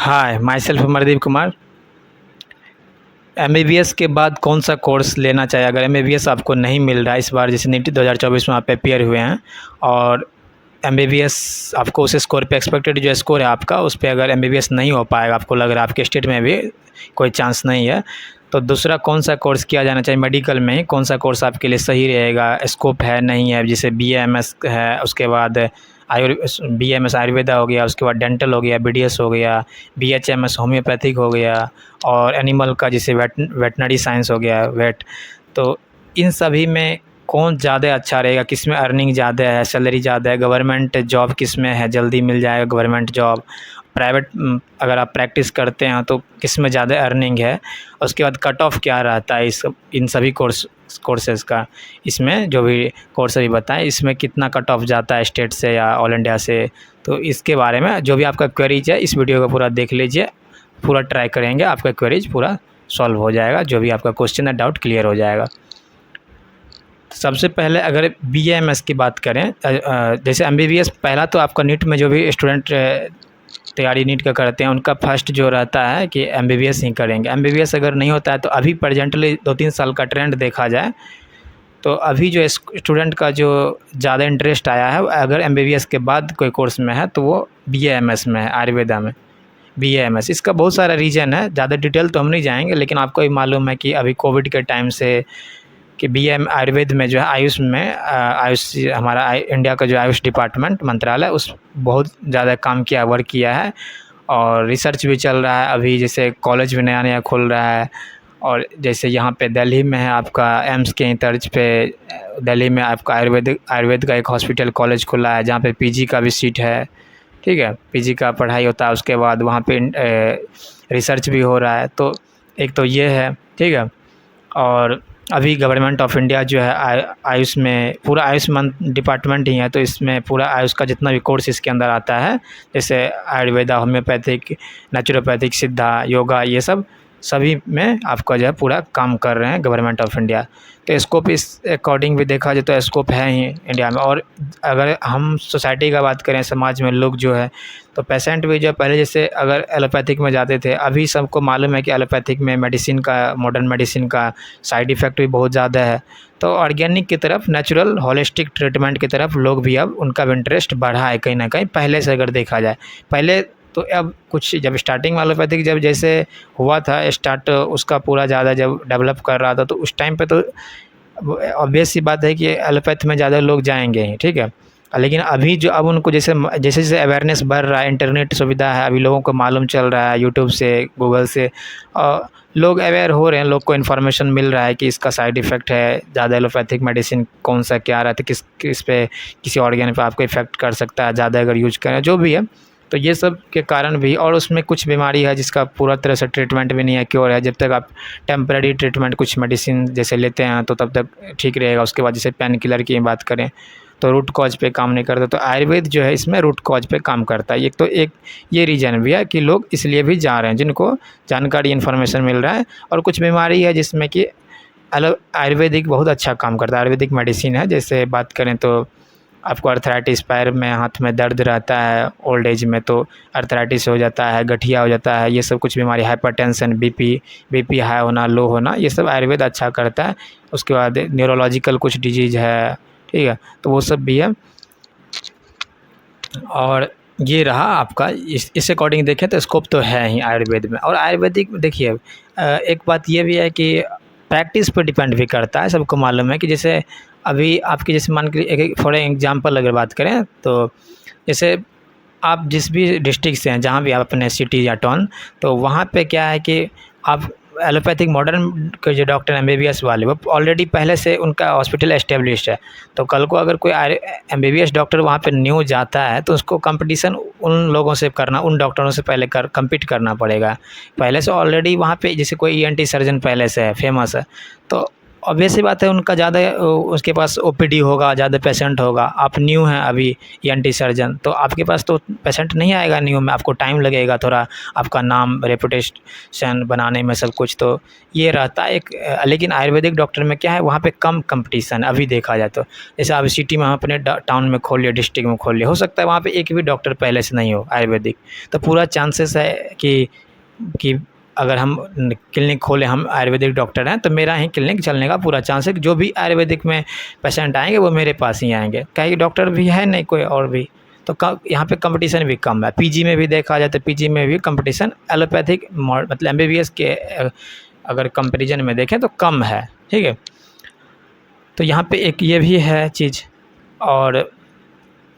Hi, my self Amardeep Kumar. MBBS के बाद कौन सा कोर्स लेना चाहिए? अगर एमबीबीएस आपको नहीं मिल रहा है इस बार, जैसे नीट 2024 में आप अपेयर हुए हैं और एमबीबीएस आपको उस स्कोर पे एक्सपेक्टेड जो स्कोर है आपका, उस पे अगर एमबीबीएस नहीं हो पाएगा, आपको लग रहा है आपके स्टेट में भी कोई चांस नहीं है, तो दूसरा कौन सा कोर्स किया जाना चाहिए? मेडिकल में ही कौन सा कोर्स आपके लिए सही रहेगा? स्कोप है नहीं है, जैसे बीएएमएस है, उसके बाद बीएमएस आयुर्वेदा हो गया, उसके बाद डेंटल हो गया, बीडीएस हो गया, बीएचएमएस होम्योपैथिक हो गया, और एनिमल का जैसे वेटनरी साइंस हो गया, वेट। तो इन सभी में कौन ज़्यादा अच्छा रहेगा? किस में अर्निंग ज़्यादा है, सैलरी ज़्यादा है, गवर्नमेंट जॉब किस में है, जल्दी मिल जाएगा गवर्नमेंट जॉब? प्राइवेट अगर आप प्रैक्टिस करते हैं तो किस में ज़्यादा अर्निंग है? उसके बाद कट ऑफ क्या रहता है इन सभी कोर्सेज़ का? इसमें जो भी कोर्स अभी बताएं, इसमें कितना कट ऑफ जाता है स्टेट से या ऑल इंडिया से? तो इसके बारे में जो भी आपका क्वेरीज है, इस वीडियो को पूरा देख लीजिए, पूरा ट्राई करेंगे, आपका क्वेरीज पूरा सॉल्व हो जाएगा, जो भी आपका क्वेश्चन है डाउट क्लियर हो जाएगा। सबसे पहले अगर बीएएमएस की बात करें, जैसे एमबीबीएस, पहला तो आपका नीट में जो भी स्टूडेंट तैयारी नीट का करते हैं उनका फर्स्ट जो रहता है कि एमबीबीएस ही करेंगे। एमबीबीएस अगर नहीं होता है तो अभी प्रेजेंटली 2-3 साल का ट्रेंड देखा जाए तो अभी जो स्टूडेंट का जो ज़्यादा इंटरेस्ट आया है, अगर एमबीबीएस के बाद कोई कोर्स में है तो वो बीएएमएस में है, आयुर्वेदा में बीएएमएस। इसका बहुत सारा रीज़न है, ज़्यादा डिटेल तो हम नहीं जाएंगे, लेकिन आपको भी मालूम है कि अभी कोविड के टाइम से कि बीएम आयुर्वेद में जो है आयुष में आयुष हमारा इंडिया का जो आयुष डिपार्टमेंट मंत्रालय उस बहुत ज़्यादा काम किया, वर्क किया है, और रिसर्च भी चल रहा है। अभी जैसे कॉलेज भी नया नया खुल रहा है, और जैसे यहाँ पे दिल्ली में है आपका एम्स के तर्ज पे, दिल्ली में आपका आयुर्वेद का एक हॉस्पिटल कॉलेज खुला है जहाँ पे पीजी का भी सीट है, ठीक है, पीजी का पढ़ाई होता है, उसके बाद वहाँ पे रिसर्च भी हो रहा है। तो एक तो ये है, ठीक है। और अभी गवर्नमेंट ऑफ इंडिया जो है आयुष में, पूरा आयुष्मान डिपार्टमेंट ही है, तो इसमें पूरा आयुष का जितना भी कोर्स इसके अंदर आता है, जैसे आयुर्वेदा, होम्योपैथिक, नेचुरोपैथिक, सिद्धा, योगा, ये सब सभी में आपका जो है पूरा काम कर रहे हैं गवर्नमेंट ऑफ इंडिया। तो स्कोप इस अकॉर्डिंग भी देखा जाए तो स्कोप है ही इंडिया में। और अगर हम सोसाइटी का बात करें, समाज में लोग जो है, तो पेशेंट भी जो पहले जैसे अगर एलोपैथिक में जाते थे, अभी सबको मालूम है कि एलोपैथिक में मेडिसिन का, मॉडर्न मेडिसिन का साइड इफ़ेक्ट भी बहुत ज़्यादा है। तो ऑर्गेनिक की तरफ, नेचुरल होलिस्टिक ट्रीटमेंट की तरफ लोग भी अब उनका भी इंटरेस्ट बढ़ा है कहीं ना कहीं, पहले से अगर देखा जाए। पहले तो अब कुछ जब स्टार्टिंग में एलोपैथिक जब जैसे हुआ था स्टार्ट, उसका पूरा ज़्यादा जब डेवलप कर रहा था, तो उस टाइम पे तो ऑब्वियस सी बात है कि एलोपैथ में ज़्यादा लोग जाएंगे ही, ठीक है। लेकिन अभी जो अब उनको जैसे जैसे जैसे अवेयरनेस बढ़ रहा है, इंटरनेट सुविधा है, अभी लोगों को मालूम चल रहा है यूट्यूब से, गूगल से, और लोग अवेयर हो रहे हैं, लोग को इन्फॉर्मेशन मिल रहा है कि इसका साइड इफ़ेक्ट है, ज़्यादा एलोपैथिक मेडिसिन कौन सा क्या रहता है, किस पे, किसी ऑर्गन पे आपको इफ़ेक्ट कर सकता है ज़्यादा अगर यूज करें, जो भी है। तो ये सब के कारण भी, और उसमें कुछ बीमारी है जिसका पूरा तरह से ट्रीटमेंट भी नहीं है, क्योर है। जब तक आप टेम्परेरी ट्रीटमेंट कुछ मेडिसिन जैसे लेते हैं तो तब तक ठीक रहेगा। उसके बाद जैसे पेन किलर की बात करें तो रूट कॉज पे काम नहीं करता, तो आयुर्वेद जो है इसमें रूट कॉज पे काम करता है। एक ये रीज़न भी है कि लोग इसलिए भी जा रहे हैं, जिनको जानकारी इन्फॉर्मेशन मिल रहा है। और कुछ बीमारी है जिसमें कि आयुर्वेदिक बहुत अच्छा काम करता है, आयुर्वेदिक मेडिसिन है। जैसे बात करें तो आपको अर्थराइटिस, पैर में हाथ में दर्द रहता है ओल्ड एज में, तो अर्थराइटिस हो जाता है, गठिया हो जाता है, ये सब कुछ बीमारी, हाइपरटेंशन, बीपी हाई होना, लो होना, ये सब आयुर्वेद अच्छा करता है। उसके बाद न्यूरोलॉजिकल कुछ डिजीज़ है, ठीक है, तो वो सब भी है। और ये रहा आपका, इस अकॉर्डिंग देखें तो स्कोप तो है ही आयुर्वेद में। और आयुर्वेदिक देखिए, एक बात ये भी है कि प्रैक्टिस पर डिपेंड भी करता है। सबको मालूम है कि जैसे अभी आपकी, जैसे मान के एक फॉर एग्जांपल अगर बात करें तो जैसे आप जिस भी डिस्ट्रिक्ट से हैं, जहाँ भी आप अपने सिटी या टाउन, तो वहाँ पे क्या है कि आप एलोपैथिक मॉडर्न के जो डॉक्टर एमबीबीएस वाले, वो ऑलरेडी पहले से उनका हॉस्पिटल एस्टेब्लिश्ड है। तो कल को अगर कोई एमबीबीएस डॉक्टर वहाँ पे न्यू जाता है तो उसको कंपटीशन उन लोगों से करना, उन डॉक्टरों से पहले कम्पीट करना पड़ेगा। पहले से ऑलरेडी वहाँ पे जैसे कोई ईएनटी सर्जन पहले से है, फेमस है, तो ऑब्वियस सी बात है, उनका ज़्यादा उसके पास ओपीडी होगा, ज़्यादा पेशेंट होगा। आप न्यू हैं अभी ईएनटी सर्जन, तो आपके पास तो पेशेंट नहीं आएगा न्यू में, आपको टाइम लगेगा थोड़ा, आपका नाम रेपुटेशन बनाने में सब कुछ। तो ये रहता है एक लेकिन आयुर्वेदिक डॉक्टर में क्या है, वहाँ पे कम कंपटीशन अभी देखा जाए तो। जैसे आप सिटी में, हम अपने टाउन में खोल लिए, डिस्ट्रिक्ट में खोल लिए, हो सकता है वहाँ पे एक भी डॉक्टर पहले से नहीं हो आयुर्वेदिक, तो पूरा चांसेस है कि अगर हम क्लिनिक खोले, हम आयुर्वेदिक डॉक्टर हैं, तो मेरा ही क्लिनिक चलने का पूरा चांस है कि जो भी आयुर्वेदिक में पेशेंट आएंगे वो मेरे पास ही आएंगे, कहीं डॉक्टर भी है नहीं कोई और भी। तो यहाँ पे कंपटीशन भी कम है। पीजी में भी देखा जाए तो पीजी में भी कंपटीशन एलोपैथिक मतलब एमबीबीएस के अगर कंपैरिजन में देखें तो कम है, ठीक है। तो यहाँ पे एक ये भी है चीज़, और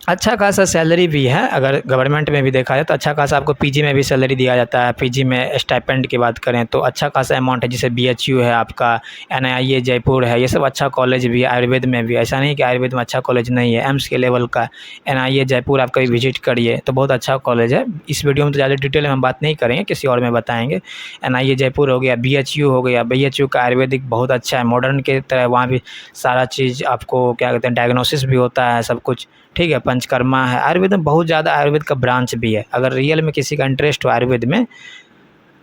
अच्छा खासा सैलरी भी है। अगर गवर्नमेंट में भी देखा जाए तो अच्छा खासा आपको पीजी में भी सैलरी दिया जाता है। पीजी में स्टाइपेंड की बात करें तो अच्छा खासा अमाउंट है, जैसे बीएचयू है आपका, एनआईए जयपुर है, ये सब अच्छा कॉलेज भी है। आयुर्वेद में भी ऐसा नहीं कि आयुर्वेद में अच्छा कॉलेज नहीं है, एम्स के लेवल का एनआईए जयपुर आप कभी विजिट करिए तो बहुत अच्छा कॉलेज है। इस वीडियो में तो ज़्यादा डिटेल में हम बात नहीं करेंगे, किसी और में बताएंगे। एनआईए जयपुर हो गया, बीएचयू हो गया, बीएचयू का आयुर्वेदिक बहुत अच्छा है, मॉडर्न के तरह, वहाँ भी सारा चीज़ आपको क्या कहते हैं, डायग्नोसिस भी होता है, सब कुछ ठीक है। पंचकर्मा है, आयुर्वेद में बहुत ज़्यादा आयुर्वेद का ब्रांच भी है। अगर रियल में किसी का इंटरेस्ट हो आयुर्वेद में,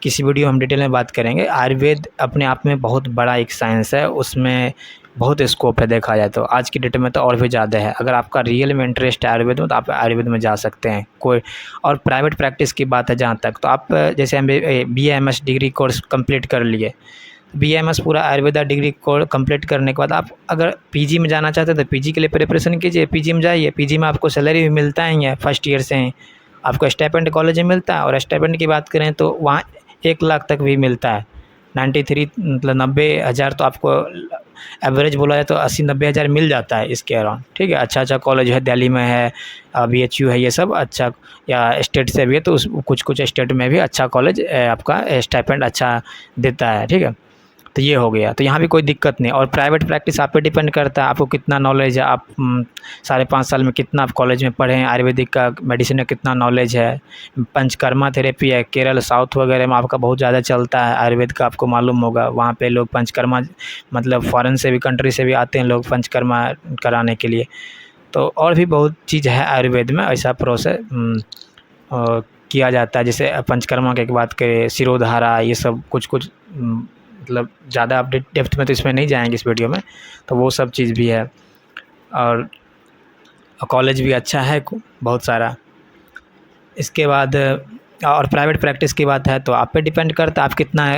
किसी वीडियो हम डिटेल में बात करेंगे। आयुर्वेद अपने आप में बहुत बड़ा एक साइंस है, उसमें बहुत स्कोप है देखा जाए तो। आज की डेट में तो और भी ज़्यादा है। अगर आपका रियल में इंटरेस्ट है आयुर्वेद में तो आप आयुर्वेद में जा सकते हैं कोई। और प्राइवेट प्रैक्टिस की बात है जहाँ तक, तो आप जैसे BAMS डिग्री कोर्स कंप्लीट कर लिए, BAMS पूरा आयुर्वेदा डिग्री कोर्स कंप्लीट करने के बाद आप अगर पीजी में जाना चाहते हैं तो पीजी के लिए प्रिपरेशन कीजिए, पीजी में जाइए। पीजी में आपको सैलरी भी मिलता ही है, फर्स्ट ईयर से ही आपको स्टाइपेंड कॉलेज में मिलता है। और स्टाइपेंड की बात करें तो वहाँ 1 लाख तक भी मिलता है। 93 मतलब 90,000 तो आपको एवरेज बोला जाए तो 80-90 हज़ार मिल जाता है इसके अराउंड, ठीक है। अच्छा कॉलेज है, दिल्ली में है, BHU है, ये सब अच्छा, या स्टेट से भी है तो उस कुछ स्टेट में भी अच्छा कॉलेज आपका स्टाइपेंड अच्छा देता है, ठीक है। तो ये हो गया, तो यहाँ भी कोई दिक्कत नहीं। और प्राइवेट प्रैक्टिस आप पे डिपेंड करता है, आपको कितना नॉलेज है, आप 5.5 साल में कितना आप कॉलेज में पढ़े हैं, आयुर्वेदिक का मेडिसिन में कितना नॉलेज है। पंचकर्मा थेरेपी है, केरल साउथ वगैरह में आपका बहुत ज़्यादा चलता है आयुर्वेद का, आपको मालूम होगा। वहाँ पे लोग पंचकर्मा मतलब फ़ॉरेन से भी, कंट्री से भी आते हैं लोग पंचकर्मा कराने के लिए। तो और भी बहुत चीज़ है आयुर्वेद में, ऐसा प्रोसेस किया जाता है। जैसे पंचकर्मा की बात करें, सिरोधारा, ये सब कुछ मतलब ज़्यादा अपडेट डेप्थ में तो इसमें नहीं जाएंगे इस वीडियो में, तो वो सब चीज़ भी है। और कॉलेज भी अच्छा है बहुत सारा। इसके बाद और प्राइवेट प्रैक्टिस की बात है तो आप पे डिपेंड करता है आप कितना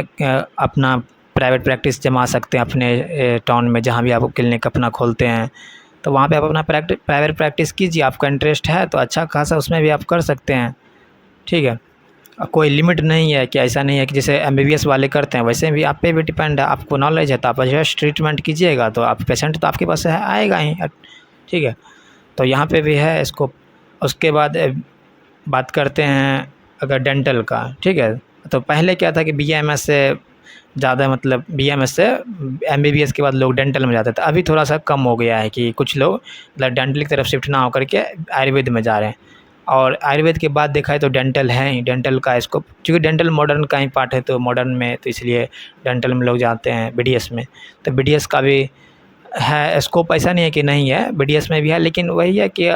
अपना प्राइवेट प्रैक्टिस जमा सकते हैं अपने टाउन में, जहाँ भी आप क्लिनिक अपना खोलते हैं। तो वहाँ पे आप अपना प्राइवेट प्रैक्टिस कीजिए, आपका इंटरेस्ट है तो अच्छा खासा उसमें भी आप कर सकते हैं, ठीक है। कोई लिमिट नहीं है कि ऐसा नहीं है कि जैसे MBBS वाले करते हैं, वैसे भी आप पे भी डिपेंड है। आपको नॉलेज है तो आप जस्ट ट्रीटमेंट कीजिएगा तो आप पेशेंट तो आपके पास आएगा ही, ठीक है। तो यहाँ पे भी है इसको। उसके बाद बात करते हैं अगर डेंटल का, ठीक है। तो पहले क्या था कि BAMS से ज़्यादा, मतलब BAMS से MBBS के बाद लोग डेंटल में जाते थे। अभी थोड़ा सा कम हो गया है कि कुछ लोग मतलब डेंटल की तरफ शिफ्ट ना होकर के आयुर्वेद में जा रहे हैं। और आयुर्वेद के बाद देखा है तो डेंटल है ही, डेंटल का स्कोप, क्योंकि डेंटल मॉडर्न का ही पार्ट है तो मॉडर्न में, तो इसलिए डेंटल में लोग जाते हैं BDS में। तो BDS का भी है स्कोप, ऐसा नहीं है कि नहीं है, BDS में भी है। लेकिन वही है कि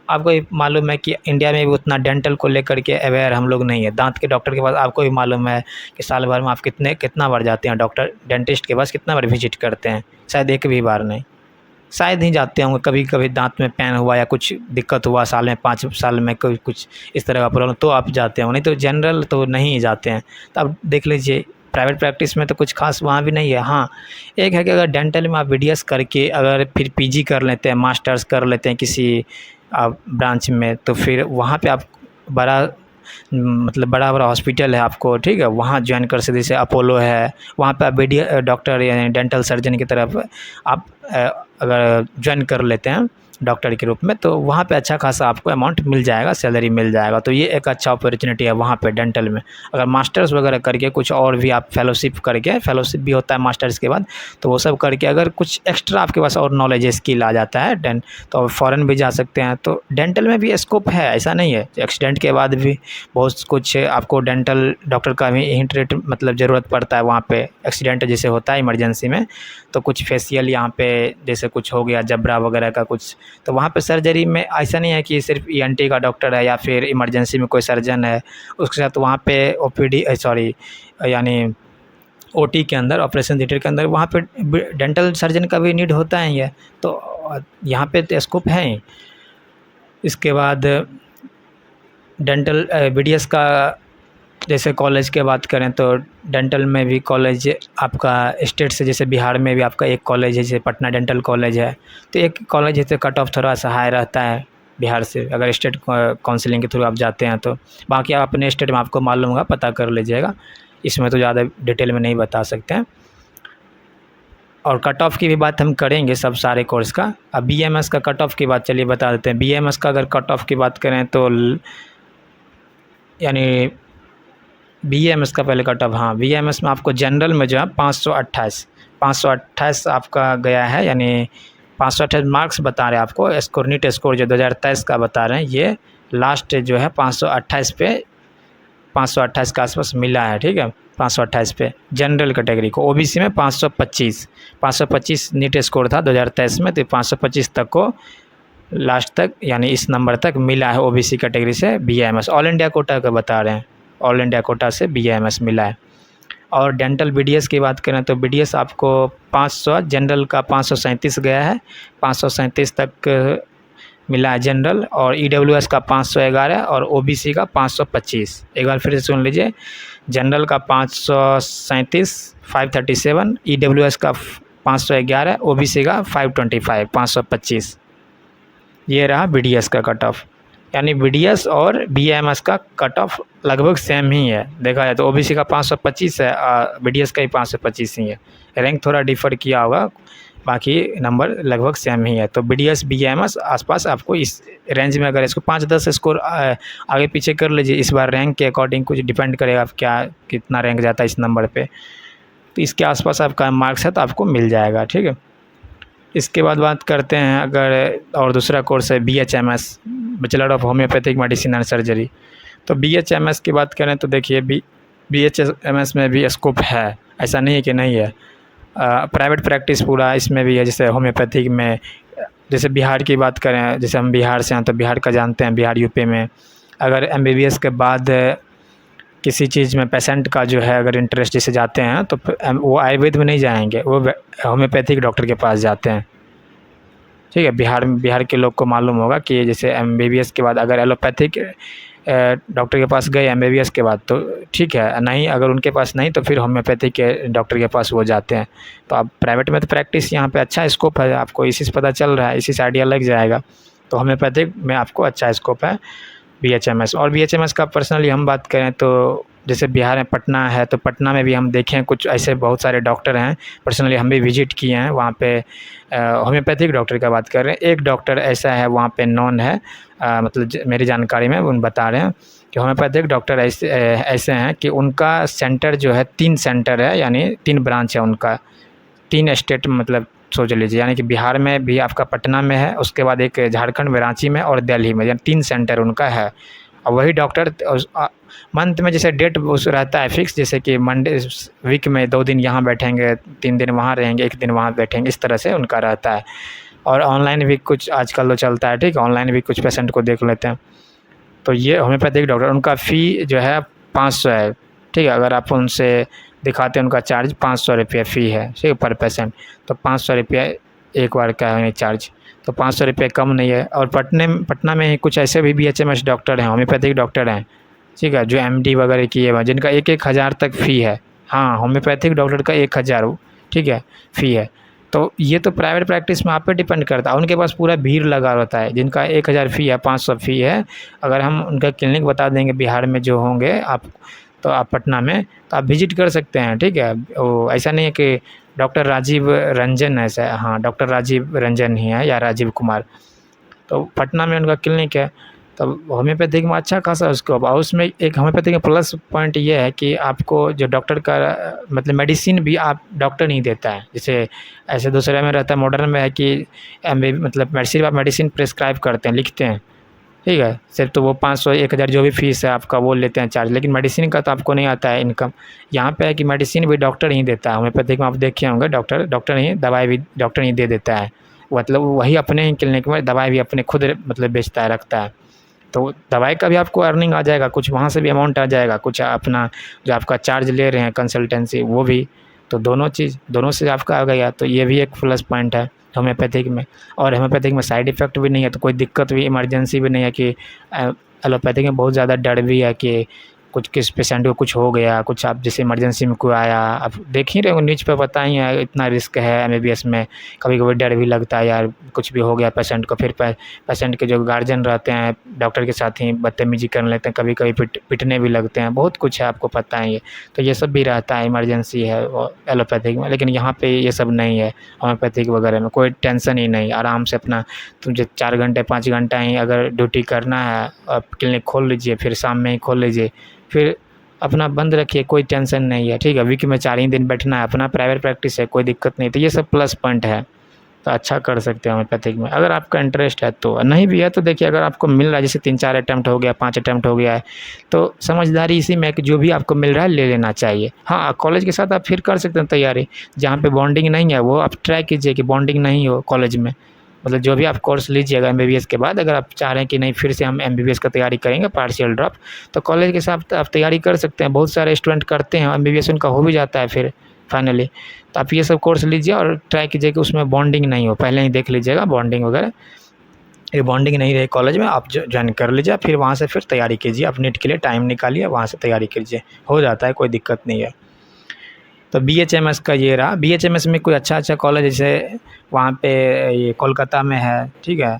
आपको मालूम है कि इंडिया में भी उतना डेंटल को लेकर के अवेयर हम लोग नहीं है। दांत के डॉक्टर के पास आपको भी मालूम है कि साल भर में आप कितना बार जाते हैं डॉक्टर, डेंटिस्ट के पास कितना बार विजिट करते हैं, शायद एक भी बार नहीं, शायद ही जाते होंगे। कभी कभी दांत में पेन हुआ या कुछ दिक्कत हुआ साल में, 5 साल में कोई कुछ इस तरह का प्रॉब्लम, तो आप जाते होंगे, नहीं तो जनरल तो नहीं जाते हैं। तो आप देख लीजिए प्राइवेट प्रैक्टिस में तो कुछ खास वहाँ भी नहीं है। हाँ, एक है कि अगर डेंटल में आप BDS करके अगर फिर PG कर लेते हैं, मास्टर्स कर लेते हैं किसी ब्रांच में, तो फिर वहाँ पे आप मतलब बड़ा हॉस्पिटल है आपको, ठीक है, वहाँ ज्वाइन कर सकते। जैसे अपोलो है, वहाँ पे आप डॉक्टर यानी डेंटल सर्जन की तरफ आप अगर ज्वाइन कर लेते हैं डॉक्टर के रूप में, तो वहाँ पे अच्छा खासा आपको अमाउंट मिल जाएगा, सैलरी मिल जाएगा। तो ये एक अच्छा अपॉर्चुनिटी है वहाँ पे डेंटल में। अगर मास्टर्स वगैरह करके कुछ और भी आप फेलोशिप करके, फेलोशिप भी होता है मास्टर्स के बाद, तो वो सब करके अगर कुछ एक्स्ट्रा आपके पास और नॉलेज स्किल आ जाता है तो फ़ॉरेन भी जा सकते हैं। तो डेंटल में भी स्कोप है, ऐसा नहीं है। एक्सीडेंट के बाद भी बहुत कुछ आपको डेंटल डॉक्टर का भी इंटरेट मतलब ज़रूरत पड़ता है वहाँ पे। एक्सीडेंट जैसे होता है इमरजेंसी में, तो कुछ फेशियल यहाँ पे जैसे कुछ हो गया जबड़ा वगैरह का कुछ, तो वहाँ पे सर्जरी में ऐसा नहीं है कि सिर्फ ईएनटी का डॉक्टर है या फिर इमरजेंसी में कोई सर्जन है, उसके साथ वहाँ पे ओपीडी सॉरी यानी ओटी के अंदर, ऑपरेशन थिएटर के अंदर, वहाँ पे डेंटल सर्जन का भी नीड होता है ये। तो यहाँ पे तो स्कोप है ही। इसके बाद डेंटल बीडीएस का जैसे कॉलेज की बात करें तो डेंटल में भी कॉलेज आपका स्टेट से, जैसे बिहार में भी आपका एक कॉलेज है जैसे पटना डेंटल कॉलेज है, तो एक कॉलेज है तो कट ऑफ थोड़ा सा हाई रहता है बिहार से, अगर स्टेट काउंसिलिंग के थ्रू आप जाते हैं तो। बाकी आप अपने स्टेट में आपको मालूम होगा, पता कर लीजिएगा, इसमें तो ज़्यादा डिटेल में नहीं बता सकते हैं। और कट ऑफ की भी बात हम करेंगे सब सारे कोर्स का। अब बीएमएस का कट ऑफ की बात चलिए बता देते हैं। बीएमएस का अगर कट ऑफ की बात करें तो यानी बीएमएस का पहले कट ऑफ, हाँ बीएमएस में आपको जनरल में जो है 528 आपका गया है, यानी 528 मार्क्स बता रहे हैं आपको। स्कोर नीट स्कोर जो 2023 का बता रहे हैं, ये लास्ट जो है 528 पे, 528 के आसपास मिला है, ठीक है। 528 पे जनरल कैटेगरी को। ओबीसी में 525 नीट स्कोर था 2023 में, तो 525 तक को लास्ट तक यानी इस नंबर तक मिला है ओबीसी कैटेगरी से बीएमएस। ऑल इंडिया कोटा का बता रहे हैं, ऑल इंडिया कोटा से बीएमएस मिला है। और डेंटल बीडीएस की बात करें तो बीडीएस आपको 500, जनरल का 537 गया है, 537 तक मिला है जनरल। और ईडब्ल्यूएस का 511 और ओबीसी का 525। एक बार फिर से सुन लीजिए, जनरल का 537 537, ईडब्ल्यूएस का 511, ओबीसी का 525 525। ये रहा बीडीएस का कट ऑफ। यानी बीडीएस और बीएमएस का कट ऑफ लगभग सेम ही है देखा जाए तो। ओबीसी का 525 है, बीडीएस का ही 525 ही है, रैंक थोड़ा डिफर किया होगा, बाकी नंबर लगभग सेम ही है। तो बीडीएस बीएमएस आसपास आपको इस रेंज में, अगर इसको 5-10 स्कोर आगे पीछे कर लीजिए, इस बार रैंक के अकॉर्डिंग कुछ डिपेंड करेगा क्या कितना रैंक जाता है इस नंबर पे, तो इसके आसपास आपका मार्क्स है तो आपको मिल जाएगा, ठीक है। इसके बाद बात करते हैं अगर और दूसरा कोर्स है BHMS, bachelor of homeopathic medicine and surgery. तो बीएचएमएस की बात करें तो देखिए बीएचएमएस में भी स्कोप है, ऐसा नहीं है कि नहीं है। प्राइवेट प्रैक्टिस पूरा इसमें भी है, जैसे होम्योपैथिक में। जैसे बिहार की बात करें, जैसे हम बिहार से हैं तो बिहार का जानते हैं, बिहार यूपी में अगर एमबीबीएस के बाद किसी चीज़ में पेशेंट का जो है अगर इंटरेस्ट जैसे जाते हैं तो वो आयुर्वेद में नहीं जाएंगे, वो होम्योपैथिक डॉक्टर के पास जाते हैं, ठीक है। बिहार के लोग को मालूम होगा कि जैसे एमबीबीएस के बाद अगर एलोपैथिक डॉक्टर के पास गए एमबीबीएस के बाद तो ठीक है, नहीं अगर उनके पास नहीं तो फिर होम्योपैथिक के डॉक्टर के पास वो जाते हैं। तो आप प्राइवेट में तो प्रैक्टिस यहाँ पे अच्छा स्कोप है, आपको इसी से पता चल रहा है, इसी से आइडिया लग जाएगा। तो होम्योपैथिक में आपको अच्छा स्कोप है बीएचएमएस। और बीएचएमएस का पर्सनली हम बात करें तो जैसे बिहार में पटना है, तो पटना में भी हम देखें कुछ ऐसे बहुत सारे डॉक्टर हैं, पर्सनली हम भी विजिट किए हैं वहाँ पे। होम्योपैथिक डॉक्टर का बात कर रहे हैं, एक डॉक्टर ऐसा है वहाँ पे नॉन है, मतलब मेरी जानकारी में उन बता रहे हैं कि होम्योपैथिक डॉक्टर ऐसे हैं कि उनका सेंटर जो है 3 सेंटर है, यानी 3 ब्रांच है उनका, 3 स्टेट मतलब सोच लीजिए, यानी कि बिहार में भी आपका पटना में है, उसके बाद एक झारखंड में रांची में और दिल्ली में, यानी 3 सेंटर उनका है। और वही डॉक्टर मंथ में जैसे डेट उस रहता है फिक्स, जैसे कि मंडे वीक में 2 दिन यहाँ बैठेंगे, 3 दिन वहाँ रहेंगे, 1 दिन वहाँ बैठेंगे, इस तरह से उनका रहता है। और ऑनलाइन भी कुछ आजकल तो चलता है, ठीक है, ऑनलाइन भी कुछ पेशेंट को देख लेते हैं। तो ये होम्योपैथिक डॉक्टर, उनका फ़ी जो है 500 है, ठीक है। अगर आप उनसे दिखाते हैं, उनका चार्ज 500 रुपये फ़ी है, ठीक है, पर पेशेंट। तो 500 रुपये एक बार का है चार्ज, तो 500 रुपये कम नहीं है। और पटना में ही कुछ ऐसे भी बीएचएमएस डॉक्टर हैं, होम्योपैथिक डॉक्टर हैं, ठीक है, जो एमडी वगैरह किए हुए, जिनका 1-1 हज़ार तक फ़ी है। हाँ, होम्योपैथिक डॉक्टर का 1,000, ठीक है, फ़ी है। तो ये तो प्राइवेट प्रैक्टिस में आप पे डिपेंड करता है, उनके पास पूरा भीड़ लगा रहता है, जिनका 1,000 फ़ी है, 500 फ़ी है। अगर हम उनका क्लिनिक बता देंगे बिहार में जो होंगे आप, तो आप पटना में तो आप विजिट कर सकते हैं, ठीक है। वो ऐसा नहीं है कि डॉक्टर राजीव रंजन ऐसा है, हाँ डॉक्टर राजीव रंजन ही है या राजीव कुमार, तो पटना में उनका क्लिनिक है। तो होम्योपैथिक में अच्छा खासा स्कोप, और उसमें एक होम्योपैथिक का प्लस पॉइंट ये है कि आपको जो डॉक्टर का मतलब मेडिसिन भी आप डॉक्टर नहीं देता है, जैसे ऐसे दूसरे में रहता है, मॉडर्न में है कि मतलब मेडिसिन प्रिस्क्राइब करते हैं, लिखते हैं, ठीक है, सिर्फ तो वो 500 1000 जो भी फीस है आपका वो लेते हैं चार्ज, लेकिन मेडिसिन का तो आपको नहीं आता है इनकम। यहाँ पे है कि मेडिसिन भी डॉक्टर ही देता है, होम्योपैथिक में आप देखे होंगे डॉक्टर ही दवाई भी डॉक्टर ही दे देता है, मतलब वही अपने ही क्लिनिक में दवाई भी अपने खुद मतलब बेचता है, रखता है। तो दवाई का भी आपको अर्निंग आ जाएगा, कुछ वहाँ से भी अमाउंट आ जाएगा, कुछ अपना जो आपका चार्ज ले रहे हैं कंसल्टेंसी वो भी, तो दोनों से आपका आ गया, तो ये भी एक प्लस पॉइंट है होम्योपैथिक में। और होम्योपैथिक में साइड इफ़ेक्ट भी नहीं है, तो कोई दिक्कत भी इमरजेंसी भी नहीं है कि एलोपैथिक में बहुत ज़्यादा डर भी है कि कुछ किस पेशेंट को कुछ हो गया, कुछ आप जैसे इमरजेंसी में कोई आया, अब देख ही रहे हो न्यूज़ पे, पता ही है इतना रिस्क है एमबीबीएस में, कभी कभी डर भी लगता है यार कुछ भी हो गया पेशेंट को, फिर पेशेंट के जो गार्जियन रहते हैं डॉक्टर के साथ ही बदतमीजी करने लगते हैं, कभी कभी पिटने भी लगते हैं, बहुत कुछ है आपको पता ही है। तो ये सब भी रहता है, इमरजेंसी है एलोपैथिक में, लेकिन यहाँ पे ये सब नहीं है, होम्योपैथिक वगैरह में कोई टेंशन ही नहीं, आराम से अपना तुझे 4 घंटे 5 घंटा ही अगर ड्यूटी करना है, आप क्लिनिक खोल लीजिए, फिर शाम में ही खोल लीजिए, फिर अपना बंद रखिए, कोई टेंशन नहीं है, ठीक है। वीक में 4 ही दिन बैठना है, अपना प्राइवेट प्रैक्टिस है, कोई दिक्कत नहीं। तो ये सब प्लस पॉइंट है, तो अच्छा कर सकते हैं होम्योपैथिक में अगर आपका इंटरेस्ट है तो। नहीं भी है तो देखिए, अगर आपको मिल रहा है, जैसे 3-4 अटैम्प्ट हो गया, 5 अटैम्प्ट हो गया है, तो समझदारी इसी में है कि जो भी आपको मिल रहा है ले लेना चाहिए। हाँ, कॉलेज के साथ आप फिर कर सकते हैं तैयारी, जहाँ पे बॉन्डिंग नहीं है वो आप ट्राई कीजिए कि बॉन्डिंग नहीं हो कॉलेज में, मतलब जो भी आप कोर्स लीजिएगा एमबीबीएस के बाद, अगर आप चाह रहे हैं कि नहीं फिर से हम एमबीबीएस का तैयारी करेंगे पार्शियल ड्रॉप, तो कॉलेज के साथ आप तैयारी कर सकते हैं, बहुत सारे स्टूडेंट करते हैं, एमबीबीएस उनका हो भी जाता है फिर फाइनली। तो आप ये सब कोर्स लीजिए और ट्राई कीजिए कि उसमें बॉन्डिंग नहीं हो, पहले ही देख लीजिएगा बॉन्डिंग वगैरह, ये बॉन्डिंग नहीं रही कॉलेज में आप ज्वाइन कर लीजिए, फिर वहाँ से फिर तैयारी कीजिए, आप नीट के लिए टाइम निकालिए, वहाँ से तैयारी कीजिए, हो जाता है, कोई दिक्कत नहीं है। तो बीएचएमएस का ये रहा, बीएचएमएस में कोई अच्छा कॉलेज जैसे वहाँ पे ये कोलकाता में है, ठीक है,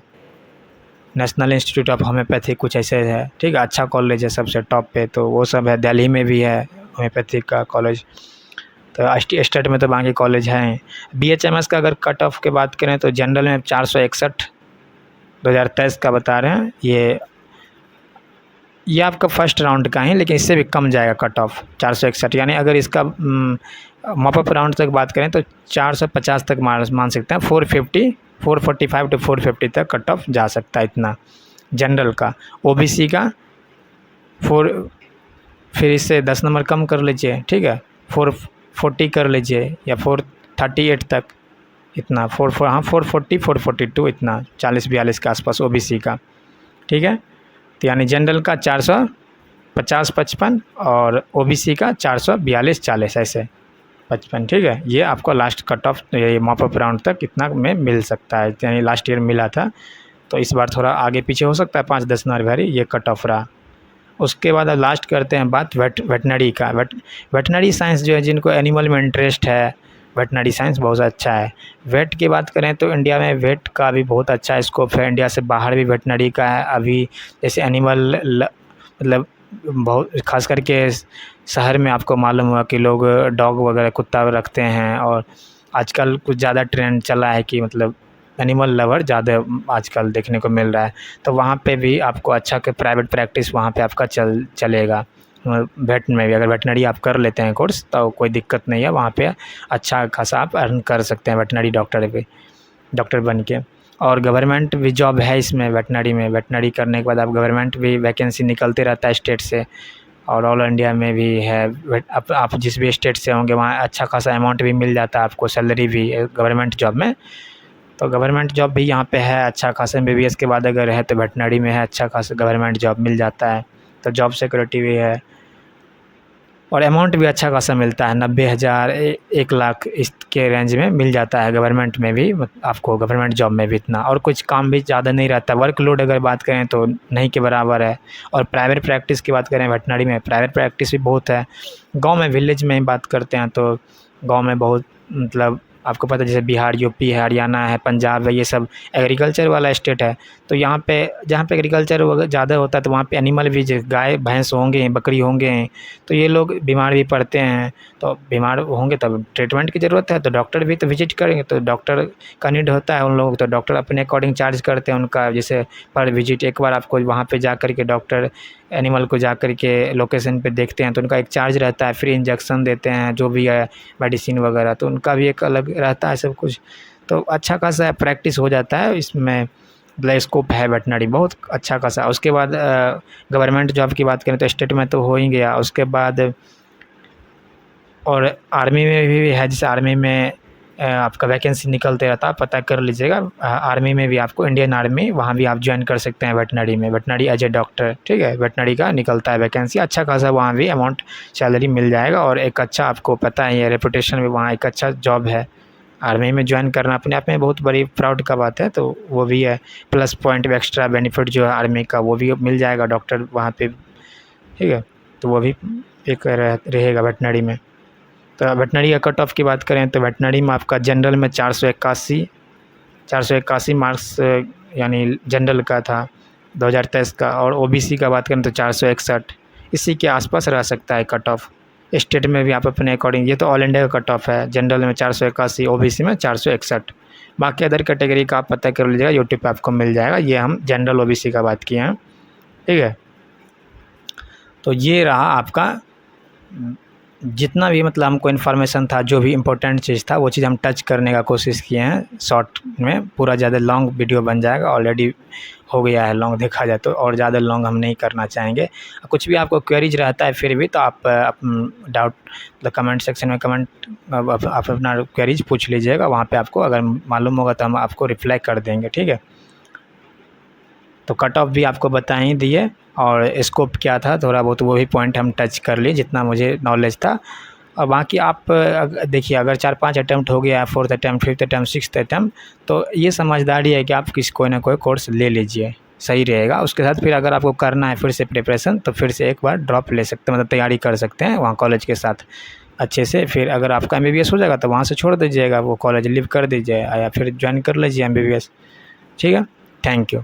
नेशनल इंस्टीट्यूट ऑफ होम्योपैथी कुछ ऐसे है, ठीक है, अच्छा कॉलेज है सबसे टॉप पे, तो वो सब है। दिल्ली में भी है होम्योपैथिक का कॉलेज, तो स्टेट में तो बाकी कॉलेज हैं। बीएचएमएस का अगर कट ऑफ की बात करें तो जनरल में 461 2023 का बता रहे हैं, ये आपका फर्स्ट राउंड का है, लेकिन इससे भी कम जाएगा कट ऑफ 461, यानी अगर इसका मॉपअप राउंड तक बात करें तो 450 तक मान सकते हैं, 445 टू 450 तक कट ऑफ जा सकता है, इतना जनरल का। ओबीसी का फिर इससे 10 नंबर कम कर लीजिए, ठीक है, 440 कर लीजिए या 438 तक, इतना 440 442 इतना 40-42 के आसपास ओबीसी का, ठीक है। तो यानी जनरल का 450-55 और ओबीसी का 442-40 ऐसे 55, ठीक है। ये आपको लास्ट कट ऑफ ये मॉपअप राउंड तक इतना में मिल सकता है, यानी लास्ट ईयर मिला था, तो इस बार थोड़ा आगे पीछे हो सकता है, 5-10 नंबर भरी ये कट ऑफ रहा। उसके बाद लास्ट करते हैं बात वेटनरी का। वेटनरी साइंस जो है, जिनको एनिमल में इंटरेस्ट है, वेटनरी साइंस बहुत अच्छा है। वेट की बात करें तो इंडिया में वेट का भी बहुत अच्छा स्कोप है, इंडिया से बाहर भी वेटनरी का है अभी, जैसे एनिमल मतलब बहुत खास करके शहर में आपको मालूम हुआ कि लोग डॉग वगैरह कुत्ता रखते हैं, और आजकल कुछ ज़्यादा ट्रेंड चला है कि मतलब एनिमल लवर ज़्यादा आजकल देखने को मिल रहा है, तो वहाँ पे भी आपको अच्छा के प्राइवेट प्रैक्टिस वहाँ पे आपका चलेगा। वेट में भी अगर वेटनरी आप कर लेते हैं कोर्स तो कोई दिक्कत नहीं है, वहाँ पे अच्छा खासा आप अर्न कर सकते हैं वेटनरी डॉक्टर बन के। और गवर्नमेंट भी जॉब है इसमें वेटनरी में, वेटनरी करने के बाद आप गवर्नमेंट भी वैकेंसी निकलते रहता है स्टेट से, और ऑल इंडिया में भी है। आप जिस भी स्टेट से होंगे वहाँ अच्छा खासा अमाउंट भी मिल जाता है आपको, सैलरी भी गवर्नमेंट जॉब में। तो गवर्नमेंट जॉब भी यहाँ पे है अच्छा खासा, एमबीबीएस के बाद अगर है तो वेटनरी में है अच्छा खासा गवर्नमेंट जॉब मिल जाता है, तो जॉब सिक्योरिटी भी है, और अमाउंट भी अच्छा खासा मिलता है, 90,000 1 लाख इसके रेंज में मिल जाता है गवर्नमेंट में भी, आपको गवर्नमेंट जॉब में भी इतना, और कुछ काम भी ज़्यादा नहीं रहता। वर्कलोड अगर बात करें तो नहीं के बराबर है। और प्राइवेट प्रैक्टिस की बात करें वेटनरी में, प्राइवेट प्रैक्टिस भी बहुत है। गांव में विलेज में ही बात करते हैं तो गांव में बहुत मतलब आपको पता है जैसे बिहार, यूपी है, हरियाणा है, पंजाब है, ये सब एग्रीकल्चर वाला स्टेट है। तो यहाँ पे जहाँ पे एग्रीकल्चर ज़्यादा होता है तो वहाँ पे एनिमल भी गाय भैंस होंगे, बकरी होंगे, तो ये लोग बीमार भी पड़ते हैं। तो बीमार होंगे तब ट्रीटमेंट की ज़रूरत है, तो डॉक्टर भी तो विजिट करेंगे, तो डॉक्टर का नीड होता है उन लोगों को, तो डॉक्टर अपने अकॉर्डिंग चार्ज करते हैं उनका। जैसे पर विजिट एक बार आपको वहाँ पे जा कर के डॉक्टर एनिमल को जा कर के लोकेशन पे देखते हैं, तो उनका एक चार्ज रहता है, फ्री इंजेक्शन देते हैं, जो भी है मेडिसिन वगैरह, तो उनका भी एक अलग रहता है सब कुछ। तो अच्छा खासा प्रैक्टिस हो जाता है इसमें, मतलब स्कोप है वेटनरी बहुत अच्छा खासा। उसके बाद गवर्नमेंट जॉब की बात करें तो स्टेट में तो हो ही गया। उसके बाद और आर्मी में भी है, जैसे आर्मी में आपका वैकेंसी निकलते रहता है, पता कर लीजिएगा। आर्मी में भी आपको, इंडियन आर्मी, वहाँ भी आप ज्वाइन कर सकते हैं वेटनरी में, वेटनरी एज ए डॉक्टर, ठीक है। वेटनरी का निकलता है वैकेंसी, अच्छा खासा वहाँ भी अमाउंट सैलरी मिल जाएगा, और एक अच्छा, आपको पता है ये रेपुटेशन भी वहाँ एक अच्छा जॉब है। आर्मी में ज्वाइन करना अपने आप में बहुत बड़ी प्राउड का बात है, तो वो भी है प्लस पॉइंट, एक्स्ट्रा बेनिफिट जो है आर्मी का वो भी मिल जाएगा डॉक्टर वहाँ पे, ठीक है। तो वो भी एक रहेगा वेटनरी में। तो वेटनरी का कट ऑफ की बात करें तो वेटनरी में आपका जनरल में 481 मार्क्स यानी जनरल का था 2023 का, और ओबीसी का बात करें तो 461, इसी के आसपास रह सकता है कट ऑफ। स्टेट में भी आप अपने अकॉर्डिंग, ये तो ऑल इंडिया का कट ऑफ है, जनरल में 481, ओबीसी में 461। बाकी अदर कैटेगरी का आप पता कर लीजिएगा, यूट्यूब पे आपको मिल जाएगा। ये हम जनरल ओबीसी का बात किए हैं, ठीक है। तो ये रहा आपका जितना भी, मतलब हमको इन्फॉर्मेशन था, जो भी इम्पोर्टेंट चीज़ था वो चीज़ हम टच करने का कोशिश किए हैं शॉर्ट में। पूरा ज़्यादा लॉन्ग वीडियो बन जाएगा, ऑलरेडी हो गया है लॉन्ग देखा जाए तो, और ज़्यादा लॉन्ग हम नहीं करना चाहेंगे। कुछ भी आपको क्वेरीज रहता है फिर भी, तो आप डाउट मतलब कमेंट सेक्शन में आप अपना क्वेरीज पूछ लीजिएगा, वहाँ पे आपको अगर मालूम होगा तो हम आपको रिप्लाई कर देंगे, ठीक है। तो कट ऑफ भी आपको बता ही दिए, और स्कोप क्या था थोड़ा बहुत वो भी पॉइंट हम टच कर लिए जितना मुझे नॉलेज था। और बाकी आप देखिए, अगर 4-5 अटैम्प्ट हो गया, 4th attempt, 5th attempt, 6th attempt, तो ये समझदारी है कि आप कोई ना कोई कोर्स ले लीजिए, सही रहेगा। उसके साथ फिर अगर आपको करना है फिर से प्रिपरेशन, तो फिर से एक बार ड्रॉप ले सकते हैं, मतलब तैयारी कर सकते हैं वहाँ कॉलेज के साथ अच्छे से। फिर अगर आपका MBBS हो जाएगा तो वहाँ से छोड़ दीजिएगा, वो कॉलेज लीव कर दीजिए, या फिर ज्वाइन कर लीजिए MBBS, ठीक है। Thank you.